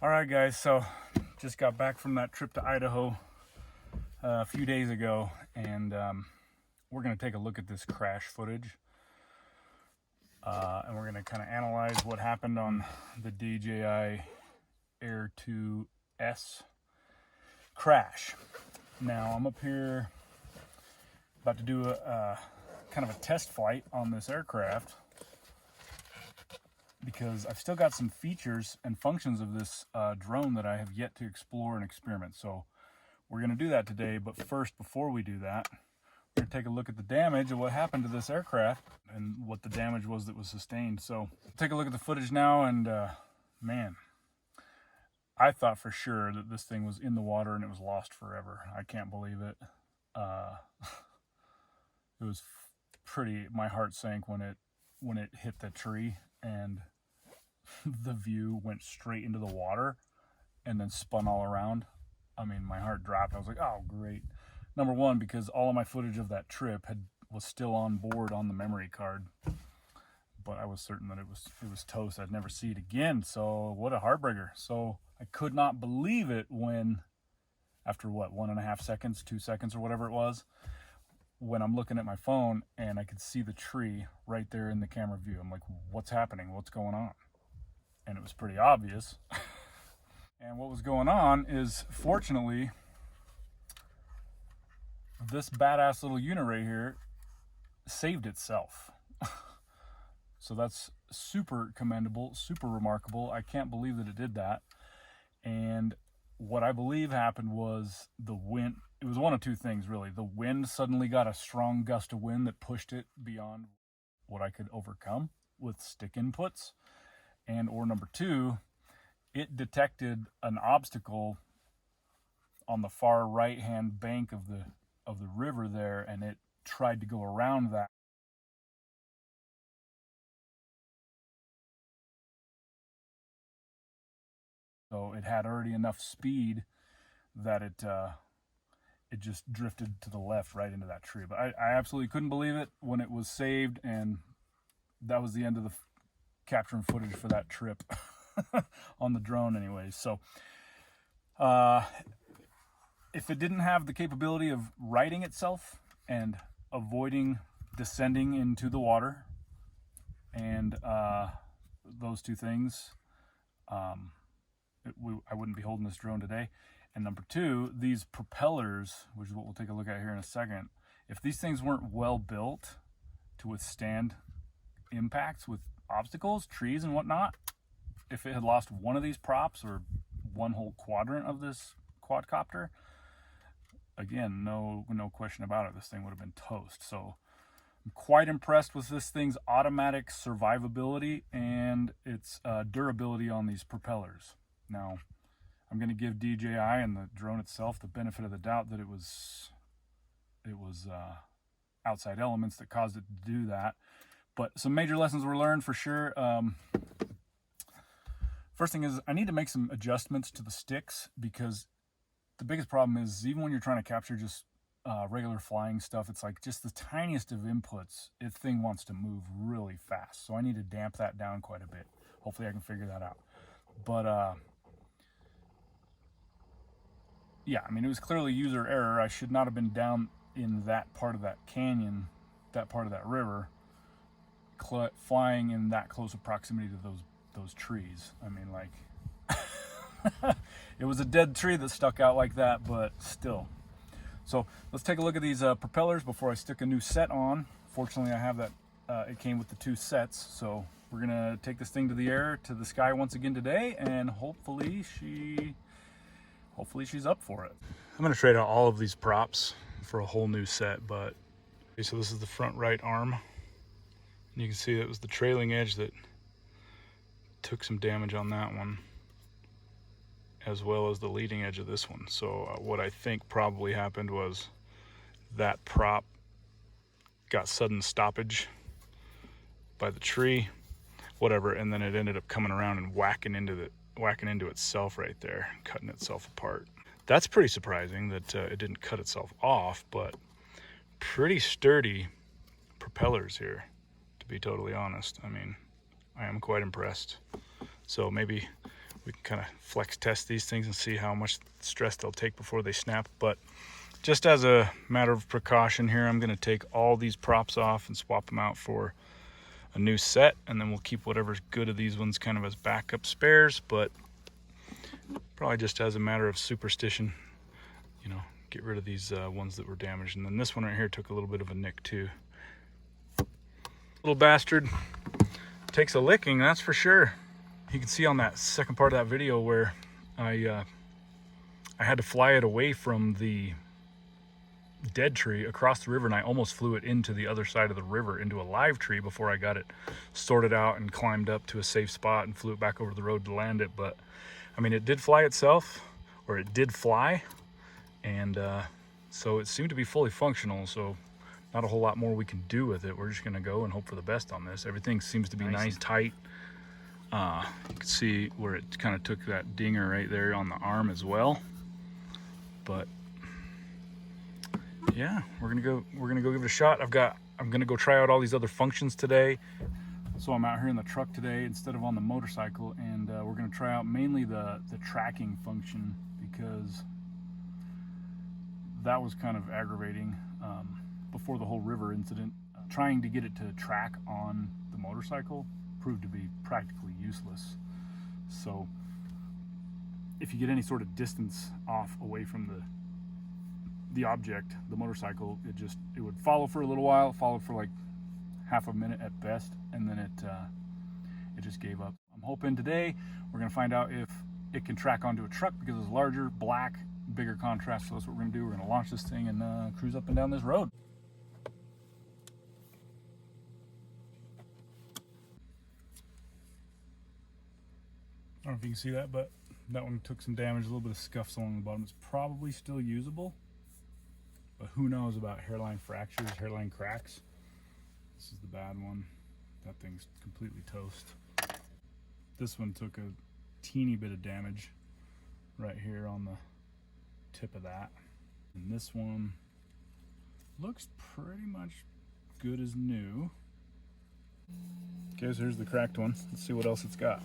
All right, guys, so just got back from that trip to Idaho a few days ago, and we're going to take a look at this crash footage, and we're going to kind of analyze what happened on the DJI Air 2S crash. Now, I'm up here about to do a kind of a test flight on this aircraft, because I've still got some features and functions of this drone that I have yet to explore and experiment. So we're going to do that today, but first, before we do that, we're going to take a look at the damage of what happened to this aircraft and what the damage was that was sustained. So take a look at the footage now, and man, I thought for sure that this thing was in the water and it was lost forever. I can't believe it. It was pretty, my heart sank when it hit the tree and the view went straight into the water and then spun all around. I mean, my heart dropped. I was like, oh, great. Number one, because all of my footage of that trip was still on board on the memory card, but I was certain that it was toast. I'd never see it again. So what a heartbreaker. So I could not believe it when, after what, 1.5 seconds, 2 seconds or whatever it was, when I'm looking at my phone and I could see the tree right there in the camera view. I'm like, what's happening? What's going on? And it was pretty obvious. And what was going on is, fortunately, this badass little unit right here saved itself. So that's super commendable, super remarkable. I can't believe that it did that. And what I believe happened was the wind. It was one of two things, really. The wind suddenly got a strong gust of wind that pushed it beyond what I could overcome with stick inputs. And or number two, it detected an obstacle on the far right-hand bank of the river there, and it tried to go around that. So it had already enough speed that it just drifted to the left right into that tree. But I absolutely couldn't believe it when it was saved, and that was the end of the capturing footage for that trip on the drone anyways. So if it didn't have the capability of righting itself and avoiding descending into the water, and those two things, I wouldn't be holding this drone today. And number two, these propellers, which is what we'll take a look at here in a second, if these things weren't well built to withstand impacts with obstacles, trees and whatnot, if it had lost one of these props or one whole quadrant of this quadcopter, again, no question about it, this thing would have been toast. So I'm quite impressed with this thing's automatic survivability and its durability on these propellers. Now, I'm going to give DJI and the drone itself the benefit of the doubt that it was outside elements that caused it to do that. But some major lessons were learned for sure. First thing is, I need to make some adjustments to the sticks, because the biggest problem is, even when you're trying to capture just regular flying stuff, it's like just the tiniest of inputs, this thing wants to move really fast. So I need to damp that down quite a bit. Hopefully I can figure that out. But yeah, I mean, it was clearly user error. I should not have been down in that part of that canyon, that part of that river, flying in that close of proximity to those trees. I mean, like, it was a dead tree that stuck out like that, but still. So let's take a look at these propellers before I stick a new set on. Fortunately, I have that. It came with the 2 sets, so we're gonna take this thing to the air, to the sky once again today, and hopefully she's up for it. I'm gonna trade out all of these props for a whole new set, but okay, so this is the front right arm, and you can see it was the trailing edge that took some damage on that one, as well as the leading edge of this one. So what I think probably happened was that prop got sudden stoppage by the tree, whatever, and then it ended up coming around and whacking into itself right there, cutting itself apart. That's pretty surprising that it didn't cut itself off, but pretty sturdy propellers here, to be totally honest. I mean, I am quite impressed. So maybe we can kind of flex test these things and see how much stress they'll take before they snap. But just as a matter of precaution here, I'm going to take all these props off and swap them out for a new set, and then we'll keep whatever's good of these ones kind of as backup spares. But probably just as a matter of superstition, you know, get rid of these ones that were damaged. And then this one right here took a little bit of a nick too. Little bastard takes a licking, that's for sure. You can see on that second part of that video where I had to fly it away from the dead tree across the river, and I almost flew it into the other side of the river into a live tree before I got it sorted out and climbed up to a safe spot and flew it back over the road to land it. But I mean, it did fly itself, or it did fly, and so it seemed to be fully functional. So not a whole lot more we can do with it. We're just gonna go and hope for the best on this. Everything seems to be nice and tight. You can see where it kind of took that dinger right there on the arm as well. But yeah, we're gonna go give it a shot. I'm gonna go try out all these other functions today. So I'm out here in the truck today instead of on the motorcycle, and we're gonna try out mainly the tracking function, because that was kind of aggravating before the whole river incident. Trying to get it to track on the motorcycle proved to be practically useless. So if you get any sort of distance off away from the object, the motorcycle, it would follow for a little while. It followed for like half a minute at best, and then it just gave up. I'm hoping today we're gonna find out if it can track onto a truck, because it's larger, black, bigger contrast. So that's what we're gonna do. We're gonna launch this thing and cruise up and down this road. I don't know if you can see that, but that one took some damage, a little bit of scuffs along the bottom. It's probably still usable, but who knows about hairline fractures, hairline cracks. This is the bad one. That thing's completely toast. This one took a teeny bit of damage right here on the tip of that. And this one looks pretty much good as new. Okay, so here's the cracked one. Let's see what else it's got.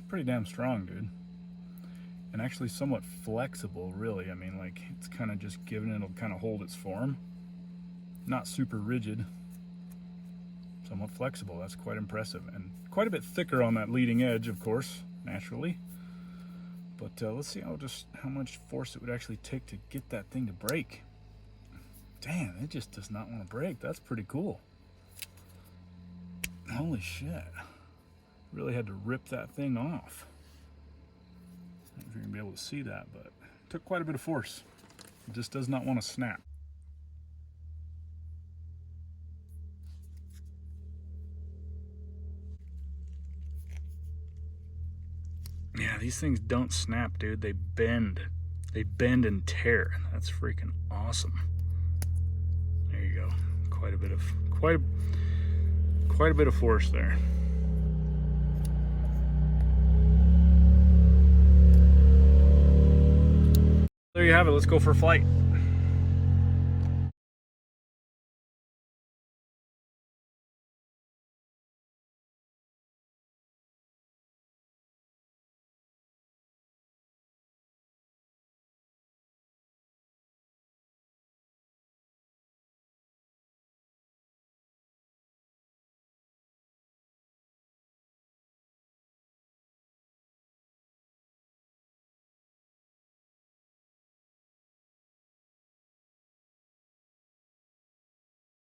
Pretty damn strong, dude. And actually somewhat flexible, really. I mean, like, it's kind of just given it'll kind of hold its form. Not super rigid. Somewhat flexible. That's quite impressive. And quite a bit thicker on that leading edge, of course, naturally. But let's see how much force it would actually take to get that thing to break. Damn, it just does not want to break. That's pretty cool. Holy shit. Really had to rip that thing off. I don't know if you're gonna be able to see that, but it took quite a bit of force. It just does not want to snap. Yeah, these things don't snap, dude. They bend. They bend and tear. That's freaking awesome. There you go. Quite a bit of force there. There you have it. Let's go for a flight.